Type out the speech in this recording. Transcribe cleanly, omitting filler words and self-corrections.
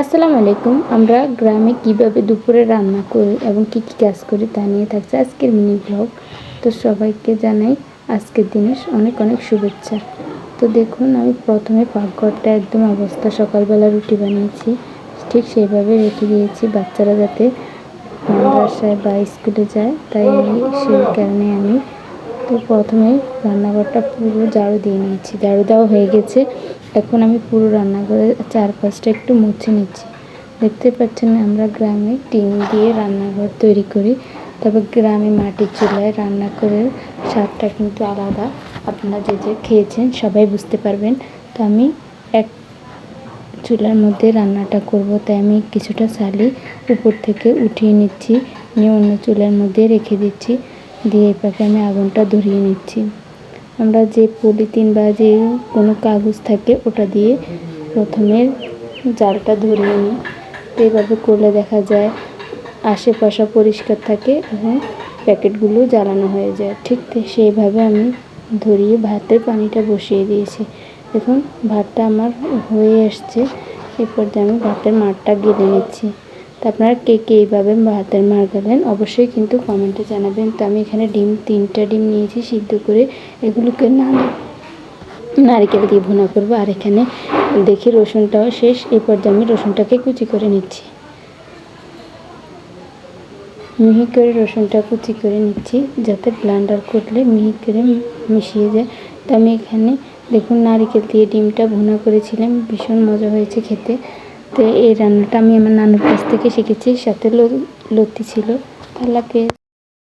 আসসালামু আলাইকুম। আমরা গ্রামে কিভাবে দুপুরে রান্না করি এবং কি কি কাজ করি তা নিয়ে থাকছে আজকের মিনি ব্লগ। তো সবাইকে জানাই আজকের দিনের অনেক অনেক শুভেচ্ছা। তো দেখুন, আমি প্রথমে পাকঘরটা একদম অবস্থা, সকালবেলা রুটি বানিয়েছি, ঠিক সেইভাবে রেখে দিয়েছি বাচ্চারা যাতে মাদ্রাসায় বা স্কুলে যায়, তাই সেই কারণে আমি তো প্রথমে রান্নাঘরটা পুরো ঝাড়ু দিয়ে নিয়েছি। ঝাড়ু দেওয়া হয়ে গেছে, এখন আমি পুরো রান্নাঘরের চারপাশটা একটু মুছে নিচ্ছি। দেখতে পাচ্ছেন, আমরা গ্রামে টিন দিয়ে রান্নাঘর তৈরি করি, তবে গ্রামে মাটির চুলায় রান্না করে স্বাদটা কিন্তু আলাদা। আপনারা যে যে খেয়েছেন সবাই বুঝতে পারবেন। তো আমি এক চুলার মধ্যে রান্নাটা করব, তাই আমি কিছুটা চালি উপর থেকে উঠিয়ে নিচ্ছি, নিয়ে অন্য চুলার মধ্যে রেখে দিচ্ছি, দিয়ে এপাকে আমি আগুনটা ধরিয়ে নিচ্ছি। আমরা যে পলিথিন বা যে কোনো কাগজ থাকে ওটা দিয়ে প্রথমে জালটা ধরিয়ে নিই। তো এভাবে করলে দেখা যায় আশেপাশে পরিষ্কার থাকে এবং প্যাকেটগুলো জ্বালানো হয়ে যায়। ঠিক সেইভাবে আমি ধরিয়ে ভাতের পানিটা বসিয়ে দিয়েছি। দেখুন, ভাতটা আমার হয়ে আসছে। এরপর আমি ভাতের মাড়টা গেলে নিচ্ছি। তো আপনারা কে কে এইভাবে ভাতের মাড় গেলেন অবশ্যই কিন্তু কমেন্টে জানাবেন। তো আমি এখানে তিনটা ডিম নিয়েছি সিদ্ধ করে, এগুলোকে নারকেল দিয়ে ভুনা করবো। আর এখানে দেখি রসুনটাও শেষ, এরপর আমি রসুনটাকে কুচি করে নিচ্ছি, মিহি করে রসুনটা কুচি করে নিচ্ছি, যাতে ব্লেন্ডার করলে মিহি করে মিশিয়ে যায়। তো আমি এখানে দেখুন নারকেল দিয়ে ডিমটা ভুনা করেছিলাম, ভীষণ মজা হয়েছে খেতে। তো এই রান্নাটা আমি আমার নানুর কাছ থেকে শিখেছি, সাথে লতি ছিল। আল্লাহ হাফেজ।